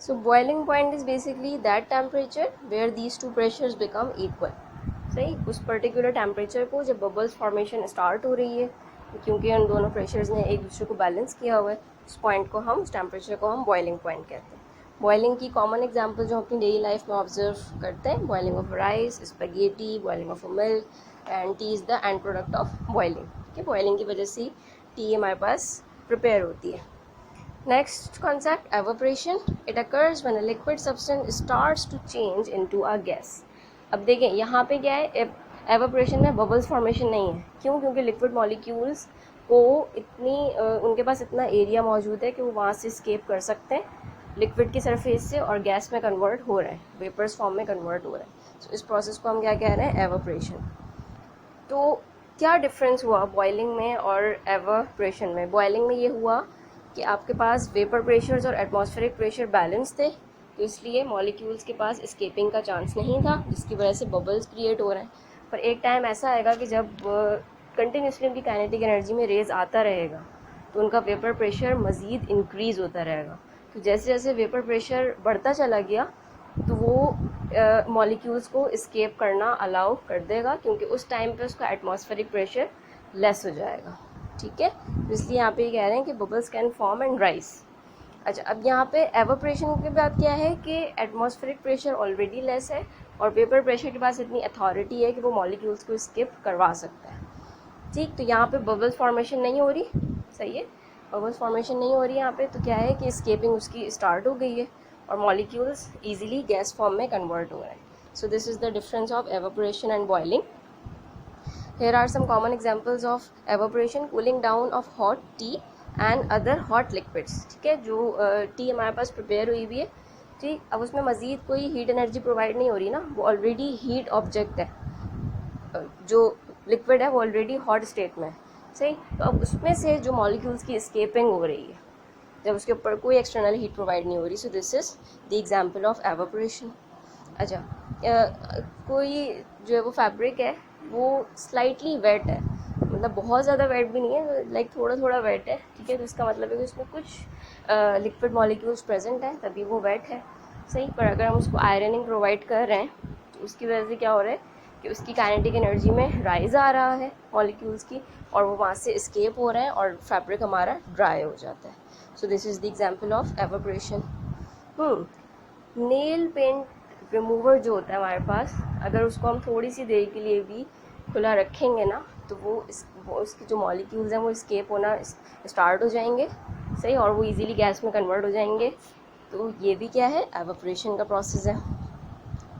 So boiling point is basically that temperature where these two pressures become equal. सही, उस particular temperature को जब bubbles formation start हो रही है, क्योंकि उन दोनों प्रेशर्स ने एक दूसरे को बैलेंस किया हुआ है, उस पॉइंट को हम, उस टेम्परेचर को हम बॉइलिंग पॉइंट कहते हैं. बॉइलिंग की कॉमन एग्जांपल जो अपनी डेली लाइफ में ऑब्जर्व करते हैं, boiling of rice, spaghetti, boiling of milk, and T is the end product of boiling. ठीक है, बॉइलिंग की वजह से टी हमारे पास प्रिपेयर होती है. Next concept, evaporation. It occurs when a liquid substance starts to change into a gas. अब देखें यहाँ पे क्या है, एवापोरेशन में बबल्स फॉर्मेशन नहीं है. क्यों? क्योंकि लिक्विड मॉलिक्यूल्स को इतनी उनके पास इतना एरिया मौजूद है कि वो वहाँ से स्केप कर सकते हैं लिक्विड की सरफेस से और गैस में कन्वर्ट हो रहा है, वेपर्स फॉर्म में कन्वर्ट हो रहा है. सो इस प्रोसेस को हम क्या कह रहे हैं, एवापोरेशन. तो क्या डिफरेंस हुआ बॉइलिंग में और एवापोरेशन में? बॉइलिंग में ये हुआ कि आपके पास वेपर प्रेशर्स और एटमॉस्फेरिक प्रेशर बैलेंस थे, तो इसलिए मॉलिक्यूल्स के पास स्केपिंग का चांस नहीं था, जिसकी वजह से बबल्स क्रिएट हो रहे हैं. पर एक टाइम ऐसा आएगा कि जब कंटिन्यूसली उनकी काइनेटिक एनर्जी में रेज आता रहेगा तो उनका वेपर प्रेशर मज़ीद इंक्रीज़ होता रहेगा. तो जैसे जैसे वेपर प्रेशर बढ़ता चला गया तो वो मॉलिक्यूल्स को स्केप करना अलाउ कर देगा, क्योंकि उस टाइम पे उसका एटमॉस्फेरिक प्रेशर लेस हो जाएगा. ठीक है, तो इसलिए यहाँ पे कह रहे हैं कि bubbles can form and rise. अच्छा, अब यहाँ पे एवापोरेशन के बाद क्या है कि एटमॉस्फेरिक प्रेशर ऑलरेडी लेस है और वेपर प्रेशर के पास इतनी अथॉरिटी है कि वो मॉलिक्यूल्स को स्किप करवा सकता है. ठीक, तो यहाँ पे बबल्स फॉर्मेशन नहीं हो रही. सही है, बबल्स फॉर्मेशन नहीं हो रही यहाँ पे, तो क्या है कि स्केपिंग उसकी स्टार्ट हो गई है और मॉलिक्यूल्स इजीली गैस फॉर्म में कन्वर्ट हो रहे हैं. So this is the difference of evaporation and boiling. Here are some common examples of evaporation: cooling down of hot tea and other hot liquids. ठीक है, जो टी हमारे पास prepare हुई हुई है, ठीक, अब उसमें मज़ीद कोई हीट एनर्जी प्रोवाइड नहीं हो रही ना, वो ऑलरेडी हीट ऑब्जेक्ट है, जो लिक्विड है वो ऑलरेडी हॉट स्टेट में है. सही, तो अब उसमें से जो मॉलिक्यूल्स की स्केपिंग हो रही है जब उसके ऊपर कोई एक्सटर्नल हीट प्रोवाइड नहीं हो रही. सो this is the example of evaporation. अच्छा, कोई जो है वो फैब्रिक है वो स्लाइटली वेट है, मतलब बहुत ज़्यादा वेट भी नहीं है, लाइक थोड़ा थोड़ा वेट है. ठीक है, तो इसका मतलब है कि उसमें कुछ लिक्विड मॉलिक्यूल्स प्रेजेंट है तभी वो वेट है. सही, पर अगर हम उसको आयरनिंग प्रोवाइड कर रहे हैं तो उसकी वजह से क्या हो रहा है कि उसकी काइनेटिक एनर्जी में राइज आ रहा है मॉलिक्यूल्स की, और वो वहाँ से स्केप हो रहे हैं और फैब्रिक हमारा ड्राई हो जाता है. So this is the example of evaporation. Nail paint remover जो होता है हमारे पास, अगर उसको हम थोड़ी सी देर के लिए भी खुला रखेंगे ना तो वो उसकी जो मॉलिक्यूल्स हैं वो स्केप होना स्टार्ट हो जाएंगे. सही, और वो इजीली गैस में कन्वर्ट हो जाएंगे. तो ये भी क्या है, एवापोरेशन का प्रोसेस है.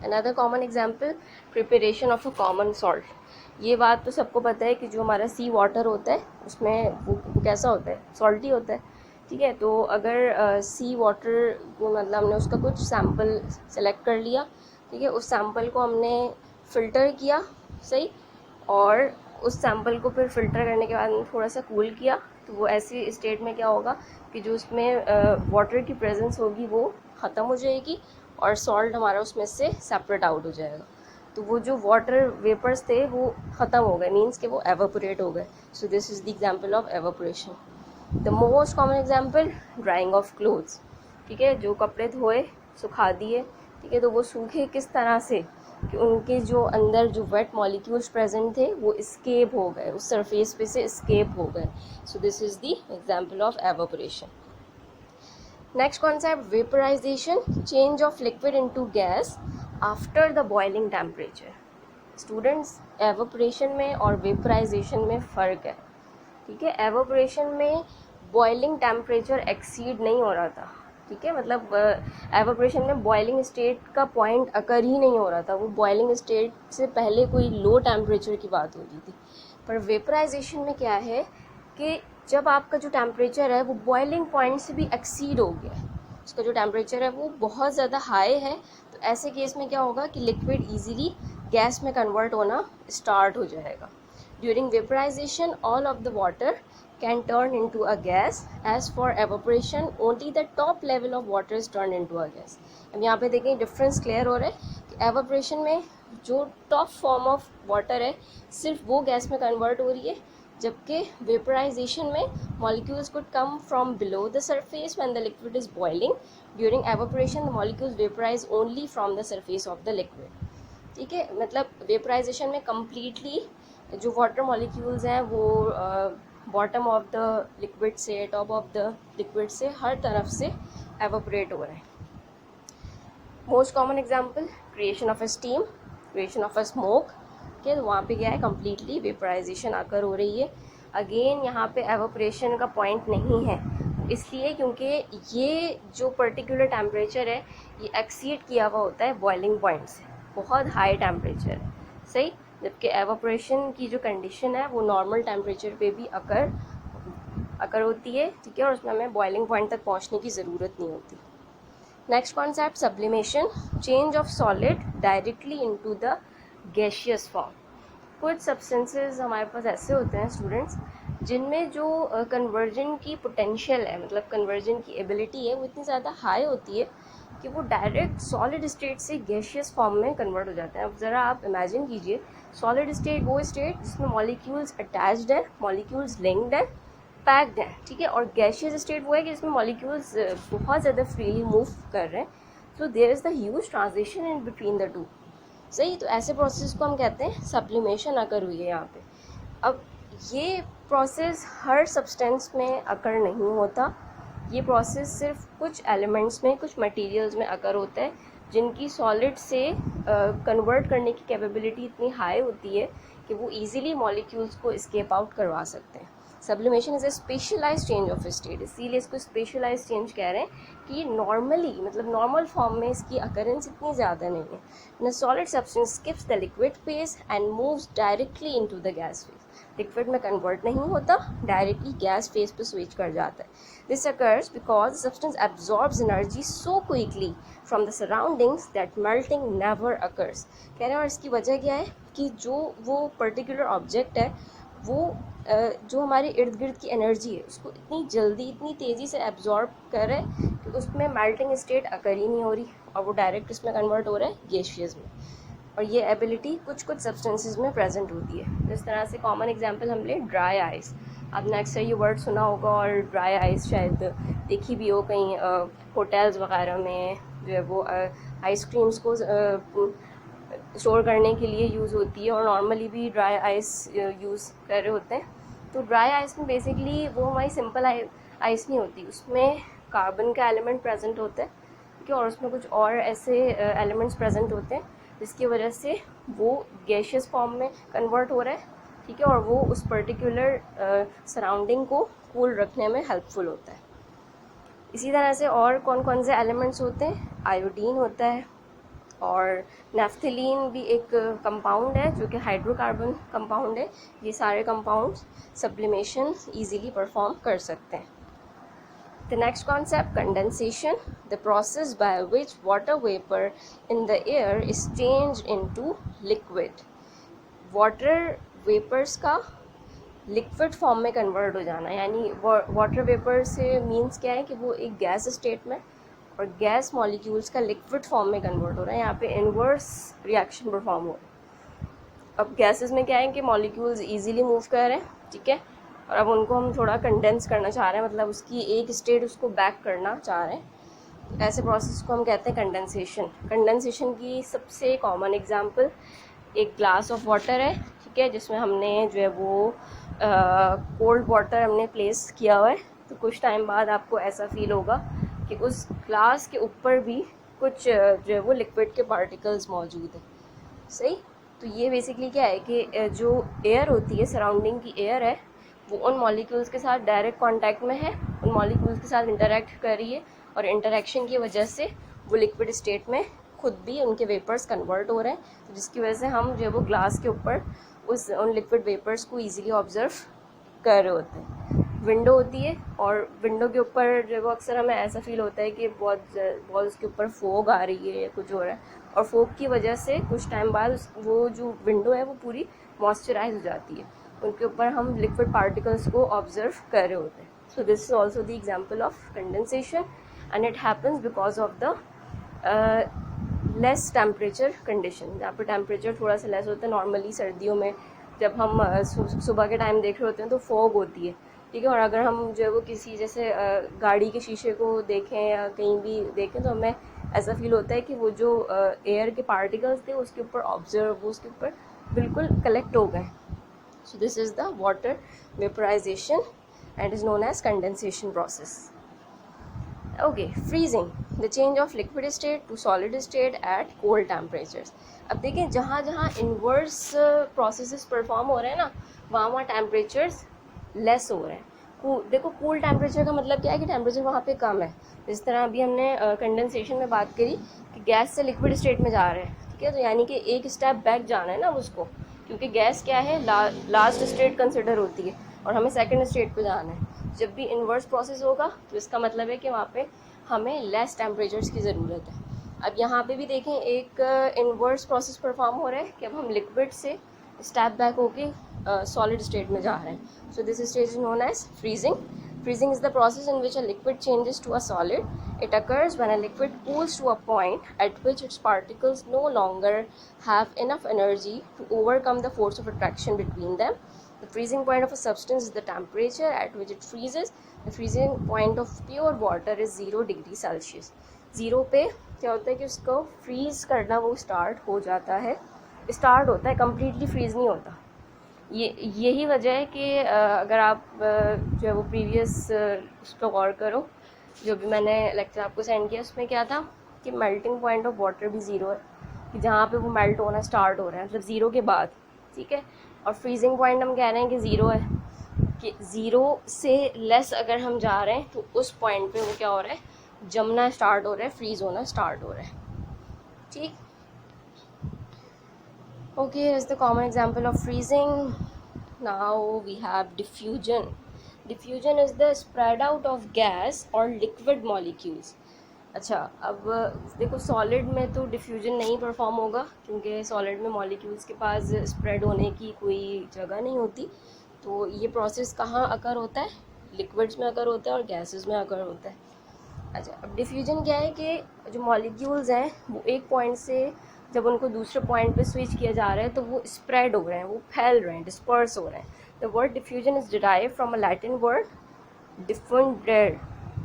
Another common example, preparation of a common salt. ये बात तो सबको पता है कि जो हमारा सी वाटर होता है उसमें वो कैसा होता है, सॉल्टी होता है. ठीक है, तो अगर सी वाटर को मतलब हमने उसका कुछ सैम्पल सेलेक्ट कर लिया, ठीक है, उस सैम्पल को हमने फ़िल्टर किया. सही, और उस सैम्पल को फिर फ़िल्टर करने के बाद थोड़ा सा कूल किया, तो वो ऐसी स्टेट में क्या होगा कि जो उसमें वाटर की प्रेजेंस होगी वो ख़त्म हो जाएगी और सॉल्ट हमारा उसमें से सेपरेट आउट हो जाएगा. तो वो जो वाटर वेपर्स थे वो ख़त्म हो गए, मीन्स कि वो एवापोरेट हो गए. So this is the example of evaporation. The most common example, drying of clothes. ठीक है, जो कपड़े धोए, सुखा दिए, ठीक है, तो वो सूखे किस तरह से कि उनके जो अंदर जो वेट मॉलिक्यूल्स प्रेजेंट थे वो स्केप हो गए, उस सरफेस पे से स्केप हो गए. So this is the example of evaporation. Next concept, vaporisation, change of liquid into gas after the boiling temperature. Students, evaporation में और वेपराइजेशन में फ़र्क है. ठीक है, एवापोरेशन में बॉइलिंग टेम्परेचर एक्सीड नहीं हो रहा था. ठीक है, मतलब एवापोरेशन में बॉइलिंग स्टेट का पॉइंट अकर ही नहीं हो रहा था, वो बॉइलिंग स्टेट से पहले कोई लो टेम्परेचर की बात हो रही थी. पर वेपराइजेशन में क्या है कि जब आपका जो टेम्परेचर है वो बॉइलिंग पॉइंट से भी एक्सीड हो गया है, उसका जो टेम्परेचर है वो बहुत ज़्यादा हाई है, तो ऐसे केस में क्या होगा कि लिक्विड ईजीली गैस में कन्वर्ट होना स्टार्ट हो जाएगा. During vaporization, all of the water can turn into a gas. As for evaporation, only the top level of water is turned into a gas. अब यहाँ पे देखें डिफरेंस क्लियर हो रहा है कि एवापोरेशन में जो टॉप फॉर्म ऑफ वाटर है सिर्फ वो गैस में कन्वर्ट हो रही है, जबकि वेपराइजेशन में molecules could come from below the surface when the liquid is boiling. During evaporation the molecules vaporise only from the surface of the liquid. ठीक है, मतलब वेपराइजेशन में कम्प्लीटली जो वाटर मॉलिक्यूल्स हैं वो बॉटम ऑफ द लिक्विड से, top of the liquid से, हर तरफ से एवापोरेट हो रहे हैं. Most common example creation of a steam, creation of a smoke के, वहाँ पे क्या है, कम्प्लीटली वेपराइजेशन आकर हो रही है. अगेन यहाँ पे एवापोरेशन का पॉइंट नहीं है, इसलिए क्योंकि ये जो पर्टिकुलर टेम्परेचर है ये एक्सीड किया हुआ होता है बॉइलिंग पॉइंट से, बहुत हाई टेम्परेचर है, सही. जबकि एवापोरेशन की जो कंडीशन है वो नॉर्मल टेम्परेचर पे भी अकर होती है. ठीक है, और उसमें हमें बॉइलिंग पॉइंट तक पहुँचने की ज़रूरत नहीं होती. Next concept sublimation, change of solid directly into the gaseous form. कुछ सब्सटेंसेस हमारे पास ऐसे होते हैं स्टूडेंट्स जिनमें जो कन्वर्जन की पोटेंशियल है, मतलब कन्वर्जन की एबिलिटी है, वो इतनी ज़्यादा हाई होती है कि वो डायरेक्ट सॉलिड स्टेट से गैशियस फॉर्म में कन्वर्ट हो जाते हैं. अब ज़रा आप इमेजिन कीजिए, सॉलिड स्टेट वो स्टेट जिसमें मॉलिक्यूल्स अटैच्ड है, मॉलिक्यूल्स लिंक्ड है, पैक्ड है. ठीक है, और गैशियस स्टेट वो है कि जिसमें मॉलिक्यूल्स बहुत ज़्यादा फ्रीली मूव कर रहे हैं. So there is the huge transition in between the two, सही. तो ऐसे प्रोसेस को हम कहते हैं सब्लिमेशन अकर हुई है यहाँ पे. अब ये प्रोसेस हर सब्सटेंस में अकर नहीं होता, ये प्रोसेस सिर्फ कुछ एलिमेंट्स में, कुछ मटेरियल्स में अकर होता है जिनकी सॉलिड से कन्वर्ट करने की कैपेबिलिटी इतनी हाई होती है कि वो इजीली मॉलिक्यूल्स को एस्केप आउट करवा सकते हैं. Sublimation is a specialise change of state, इसीलिए इसको स्पेशलाइज चेंज कह रहे हैं कि नॉर्मली, मतलब नॉर्मल फॉर्म में इसकी अकरेंस इतनी ज़्यादा नहीं है. न solid substance skips the liquid phase and moves directly into the gas phase. Liquid में कन्वर्ट नहीं होता, डायरेक्टली गैस फेज पे स्विच कर जाता है. This occurs because substance absorbs energy so quickly from the surroundings that melting never occurs. कह रहे हैं, और इसकी वजह क्या है कि जो वो पर्टिकुलर ऑब्जेक्ट है वो जो हमारे इर्द गिर्द की एनर्जी है उसको इतनी जल्दी, इतनी तेज़ी से एब्जॉर्ब कर रहे हैं कि उसमें मेल्टिंग स्टेट अकर ही नहीं हो रही, और वो डायरेक्ट इसमें कन्वर्ट हो रहा है गैशियस में. और ये एबिलिटी कुछ कुछ सब्सटेंसेस में प्रेजेंट होती है. जिस तरह से कॉमन एग्जांपल हम ले ड्राई आइस. आपने अक्सर ये वर्ड सुना होगा, और ड्राई आइस शायद देखी भी हो कहीं होटल्स वगैरह में, जो है वो आइसक्रीम्स को स्टोर करने के लिए यूज़ होती है, और नॉर्मली भी ड्राई आइस यूज़ कर रहे होते हैं. तो ड्राई आइस में बेसिकली वो हमारी सिंपल आइस नहीं होती, उसमें कार्बन का एलिमेंट प्रेजेंट होता है. ठीक है, और उसमें कुछ और ऐसे एलिमेंट्स प्रेजेंट होते हैं जिसकी वजह से वो गैशियस फॉर्म में कन्वर्ट हो रहा है. ठीक है, और वो उस पर्टिकुलर सराउंडिंग को कूल रखने में हेल्पफुल होता है. इसी तरह से और कौन कौन से एलिमेंट्स होते हैं, आयोडीन होता है, और नेफ्थलीन भी एक कंपाउंड है जो कि हाइड्रोकार्बन कंपाउंड है. ये सारे कंपाउंड्स सब्लिमेशन इजीली परफॉर्म कर सकते हैं. The next concept, condensation, the process by which water vapor in the air is changed into liquid. Water vapors का लिक्विड फॉर्म में कन्वर्ट हो जाना, यानी वाटर वेपर से मीन्स क्या है कि वो एक गैस स्टेट में और गैस मॉलिक्यूल्स का लिक्विड फॉर्म में कन्वर्ट हो रहा है. यहाँ पे इन्वर्स रिएक्शन परफॉर्म हो रहा है. अब गैसेस में क्या है कि मॉलिक्यूल्स इजीली मूव कर रहे हैं. ठीक है, और अब उनको हम थोड़ा कंडेंस करना चाह रहे हैं, मतलब उसकी एक स्टेट उसको बैक करना चाह रहे हैं. ऐसे प्रोसेस को हम कहते हैं कंडेंसेशन. कंडेंसेशन की सबसे कॉमन एग्जांपल एक ग्लास ऑफ वाटर है. ठीक है, जिसमें हमने जो है वो कोल्ड वाटर हमने प्लेस किया हुआ है. तो कुछ टाइम बाद आपको ऐसा फील होगा कि उस ग्लास के ऊपर भी कुछ जो है वो लिक्विड के पार्टिकल्स मौजूद हैं, सही. तो ये बेसिकली क्या है कि जो एयर होती है, सराउंडिंग की एयर है, वो उन मॉलिक्यूल्स के साथ डायरेक्ट कांटेक्ट में है, उन मॉलिक्यूल्स के साथ इंटरेक्ट कर रही है, और इंटरेक्शन की वजह से वो लिक्विड स्टेट में खुद भी उनके वेपर्स कन्वर्ट हो रहे हैं. तो जिसकी वजह से हम जो है वो ग्लास के ऊपर उन लिक्विड वेपर्स को ईजिली ऑब्जर्व कर रहे होते हैं. विंडो होती है, और विंडो के ऊपर जो है वो अक्सर हमें ऐसा फील होता है कि बहुत उसके ऊपर फोग आ रही है या कुछ हो रहा है, और फोग की वजह से कुछ टाइम बाद वो जो विंडो है वो पूरी मॉइस्चराइज हो जाती है. उनके ऊपर हम लिक्विड पार्टिकल्स को ऑब्जर्व कर रहे होते हैं. So this is also the example of condensation, and it happens because of the less temperature condition. जहाँ पर टेम्परेचर थोड़ा सा लेस होता है, नॉर्मली सर्दियों में जब हम सुबह के टाइम देख रहे होते हैं तो फॉग होती है, ठीक है। और अगर हम जो है वो किसी जैसे गाड़ी के शीशे को देखें या कहीं भी देखें तो हमें ऐसा फील होता है कि वो जो एयर के पार्टिकल्स थे उसके ऊपर ऑब्जर्व, वो उसके ऊपर बिल्कुल कलेक्ट हो गए। So this is the water vaporisation and is known as condensation process. Okay, freezing, the change of liquid state to solid state at cold temperatures. अब देखें जहाँ जहाँ इन्वर्स प्रोसेसेस परफॉर्म हो रहे हैं ना, वहाँ वहाँ टेम्परेचर्स लेस हो रहे हैं। देखो कूल टेम्परेचर का मतलब क्या है कि टेम्परेचर वहाँ पे कम है। जिस तरह अभी हमने कंडेंसेशन में बात करी कि गैस से लिक्विड स्टेट में जा रहे हैं, ठीक है, तो यानी कि एक स्टेप बैक जाना है ना उसको, क्योंकि गैस क्या है लास्ट स्टेट कंसिडर होती है और हमें सेकंड स्टेट पे जाना है। जब भी इन्वर्स प्रोसेस होगा तो इसका मतलब है कि वहाँ पे हमें लेस टेम्परेचर्स की ज़रूरत है। अब यहाँ पे भी देखें एक इन्वर्स प्रोसेस परफॉर्म हो रहा है कि अब हम लिक्विड से स्टेप बैक होके सॉलिड स्टेट में जा रहे हैं। So this stage is known as freezing. Freezing is the process in which a liquid changes to a solid. It occurs when a liquid cools to a point at which its particles no longer have enough energy to overcome the force of attraction between them. The freezing point of a substance is the temperature at which it freezes. The freezing point of pure water is 0 degree Celsius. 0 पे क्या होता है कि उसको fridge करना वो start हो जाता है, स्टार्ट होता है, कम्प्लीटली फ्रीज़ नहीं होता। यही वजह है कि अगर आप जो है वो प्रीवियस उस पर गौर करो, जो भी मैंने लेक्चर आपको सेंड किया उसमें क्या था कि मेल्टिंग पॉइंट ऑफ वाटर भी ज़ीरो है, कि जहाँ पे वो मेल्ट होना स्टार्ट हो रहा है, मतलब ज़ीरो के बाद, ठीक है। और फ्रीजिंग पॉइंट हम कह रहे हैं कि ज़ीरो है, कि ज़ीरो से लेस अगर हम जा रहे हैं तो उस पॉइंट पे वो क्या हो रहा है, जमना स्टार्ट हो रहा है, फ्रीज़ होना स्टार्ट हो रहा है, ठीक। Okay, here's the common example of freezing. Now we have diffusion. Diffusion is the spread out of gas or liquid molecules. अच्छा, अब देखो सॉलिड में तो डिफ्यूजन नहीं परफॉर्म होगा क्योंकि सॉलिड में मॉलिक्यूल्स के पास स्प्रेड होने की कोई जगह नहीं होती। तो ये प्रोसेस कहाँ अकर होता है, लिक्विड्स में अकर होता है और गैसेस में अकर होता है। अच्छा, अब डिफ्यूजन क्या है कि जो मॉलिक्यूल्स हैं वो एक पॉइंट से जब उनको दूसरे पॉइंट पे स्विच किया जा रहा है तो वो स्प्रेड हो रहे हैं, वो फैल रहे हैं, डिस्पर्स हो रहे हैं। The word diffusion is derive from a Latin word different,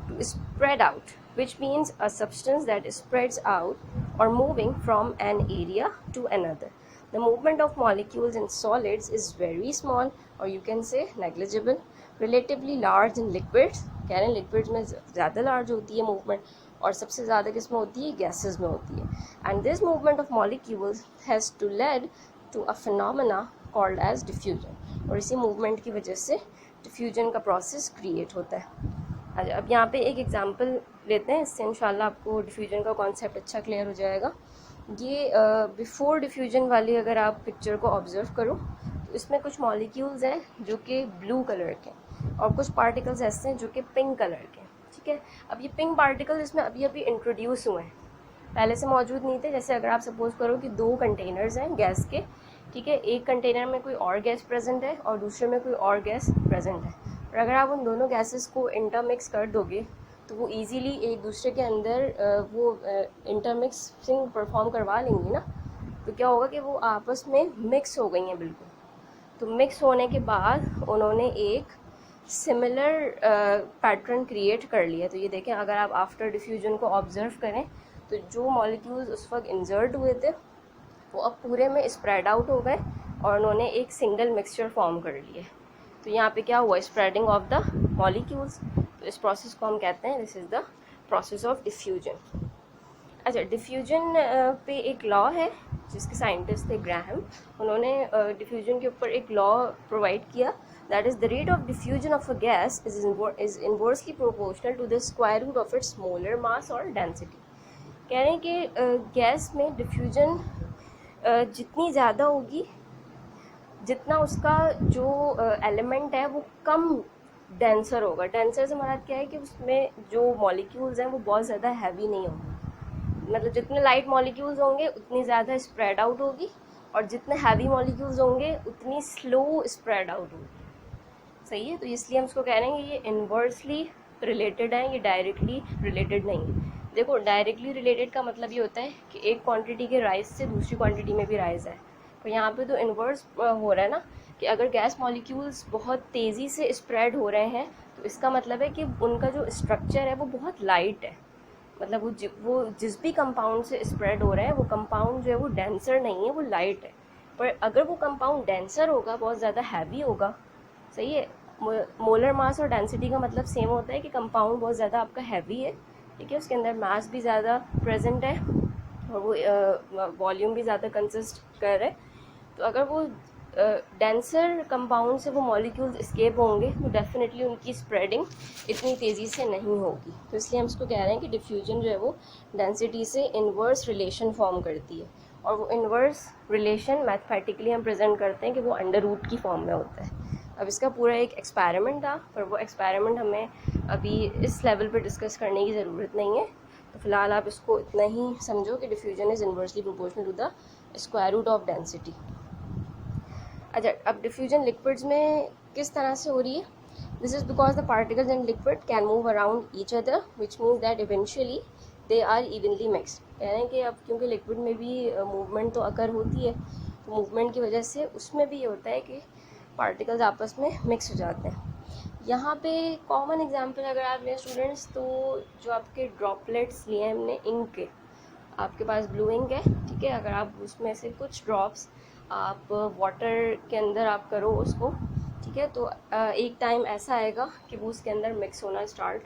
to spread out, which means a substance that spreads out or moving from an area to another. The movement of molecules in solids is very small or you can say negligible, relatively large in liquids. कह रहे हैं liquids में ज़्यादा large होती है movement और सबसे ज़्यादा किस में होती है, गैसेस में होती है। And this movement of molecules has to lead to a phenomena called as diffusion, और इसी मूवमेंट की वजह से डिफ्यूजन का प्रोसेस क्रिएट होता है। अच्छा, अब यहाँ पे एक एग्जांपल लेते हैं, इससे इंशाल्लाह आपको डिफ्यूजन का कॉन्सेप्ट अच्छा क्लियर हो जाएगा। ये बिफोर डिफ्यूजन वाली अगर आप पिक्चर को ऑब्जर्व करो तो इसमें कुछ मॉलिक्यूल्स हैं जो कि ब्लू कलर के और कुछ पार्टिकल्स ऐसे हैं जो कि पिंक कलर के, ठीक है। अब ये पिंक पार्टिकल इसमें अभी अभी इंट्रोड्यूस हुए हैं, पहले से मौजूद नहीं थे। जैसे अगर आप सपोज करो कि दो कंटेनर्स हैं गैस के, ठीक है, एक कंटेनर में कोई और गैस प्रेजेंट है और दूसरे में कोई और गैस प्रेजेंट है, और अगर आप उन दोनों गैसेस को इंटरमिक्स कर दोगे तो वो इजीली एक दूसरे के अंदर वो इंटरमिक्सिंग परफॉर्म करवा लेंगी ना। तो क्या होगा कि वो आपस में मिक्स हो गई हैं बिल्कुल। तो मिक्स होने के बाद उन्होंने एक सिमिलर पैटर्न क्रिएट कर लिया। तो ये देखें, अगर आप आफ्टर डिफ्यूजन को ऑब्जर्व करें तो जो मॉलिक्यूल्स उस वक्त इंसर्ट हुए थे वो अब पूरे में स्प्रेड आउट हो गए और उन्होंने एक सिंगल मिक्सचर फॉर्म कर लिए। तो यहाँ पे क्या हुआ, स्प्रेडिंग ऑफ द मॉलिक्यूल्स। तो इस प्रोसेस को हम कहते हैं, this is the process of diffusion. अच्छा, डिफ्यूजन पे एक लॉ है जिसके साइंटिस्ट थे ग्राहम, उन्होंने डिफ्यूजन के ऊपर एक लॉ प्रोवाइड किया, that is the rate of diffusion of a gas is inversely proportional to the square root of its molar mass और डेंसिटी। कह रहे हैं कि गैस में डिफ्यूजन जितनी ज़्यादा होगी, जितना उसका जो एलिमेंट है वो कम डेंसर होगा। डेंसर से हमारा क्या है कि उसमें जो मॉलिक्यूल्स हैं वो बहुत ज़्यादा हैवी नहीं होंगे, मतलब जितने लाइट मॉलिक्यूल्स होंगे उतनी ज़्यादा स्प्रेड आउट होगी और जितने हैवी मॉलिक्यूल्स होंगे उतनी स्लो स्प्रेड आउट होगी। सही है, तो इसलिए हम इसको कह रहे हैं कि ये इन्वर्सली रिलेटेड है, ये डायरेक्टली रिलेटेड नहीं है। देखो, डायरेक्टली रिलेटेड का मतलब ये होता है कि एक क्वांटिटी के राइज से दूसरी क्वांटिटी में भी राइज है, तो यहाँ पे तो इन्वर्स हो रहा है ना, कि अगर गैस मॉलिक्यूल्स बहुत तेज़ी से स्प्रेड हो रहे हैं तो इसका मतलब है कि उनका जो स्ट्रक्चर है वो बहुत लाइट है, मतलब वो जिस भी कंपाउंड से स्प्रेड हो रहे हैं वो कंपाउंड जो है वो डेंसर नहीं है, वो लाइट है। पर अगर वो कंपाउंड डेंसर होगा, बहुत ज़्यादा हैवी होगा, सही है, मोलर मास और डेंसिटी का मतलब सेम होता है कि कंपाउंड बहुत ज़्यादा आपका हैवी है, ठीक है, उसके अंदर मास भी ज़्यादा प्रेजेंट है और वो वॉल्यूम भी ज़्यादा कंसिस्ट कर रहा है। तो अगर वो डेंसर कंपाउंड से वो मॉलिक्यूल्स एस्केप होंगे तो डेफिनेटली उनकी स्प्रेडिंग इतनी तेज़ी से नहीं होगी। तो इसलिए हम इसको कह रहे हैं कि डिफ्यूजन जो है वो डेंसिटी से इन्वर्स रिलेशन फॉर्म करती है, और वो इन्वर्स रिलेशन मैथमेटिकली हम प्रेजेंट करते हैं कि वो अंडर रूट की फॉर्म में होता है। अब इसका पूरा एक एक्सपेरिमेंट था, पर वो एक्सपेरिमेंट हमें अभी इस लेवल पर डिस्कस करने की ज़रूरत नहीं है। तो फिलहाल आप इसको इतना ही समझो कि diffusion is inversely proportional to the square root of density. अच्छा, अब डिफ्यूजन लिक्विड्स में किस तरह से हो रही है? This is because the particles in liquid can move around each other which means that eventually they are evenly mixed. कह रहे हैं कि अब क्योंकि लिक्विड में भी मूवमेंट तो अकर होती है, तो मूवमेंट की वजह से उसमें भी ये होता है कि पार्टिकल्स आपस में मिक्स हो जाते हैं। यहाँ पे कॉमन एग्जांपल अगर आप लें स्टूडेंट्स, तो जो आपके ड्रॉपलेट्स लिए हमने इंक के, आपके पास ब्लू इंक है, ठीक है, अगर आप उसमें से कुछ ड्रॉप्स आप वाटर के अंदर आप करो उसको, ठीक है, तो एक टाइम ऐसा आएगा कि वो उसके अंदर मिक्स होना स्टार्ट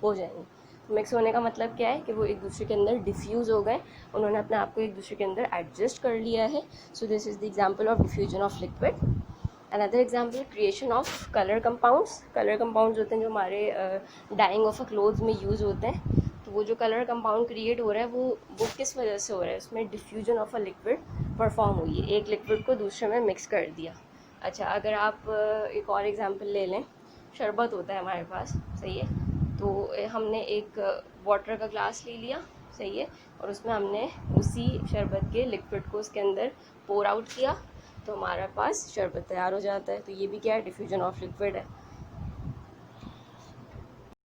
हो जाएंगे। तो मिक्स होने का मतलब क्या है कि वो एक दूसरे के अंदर डिफ्यूज़ हो गए, उन्होंने अपने आप को एक दूसरे के अंदर एडजस्ट कर लिया है। So this is the example of diffusion of liquid. Another example creation of colour compounds. Colour compounds होते हैं जो हमारे डाइंग ऑफ अ क्लोथ्स में यूज़ होते हैं। तो वो जो कलर कंपाउंड क्रिएट हो रहा है वो किस वजह से हो रहा है? उसमें diffusion of a liquid perform हुई है, एक लिक्विड को दूसरे में मिक्स कर दिया। अच्छा, अगर आप एक और एग्जांपल ले लें, शरबत होता है हमारे पास, सही है, तो हमने एक वाटर का ग्लास ले लिया, सही है, और उसमें हमने उसी शरबत के लिक्विड को उसके अंदर पोर आउट किया, तो हमारे पास शरबत तैयार हो जाता है। तो ये भी क्या है? डिफ्यूजन ऑफ लिक्विड है।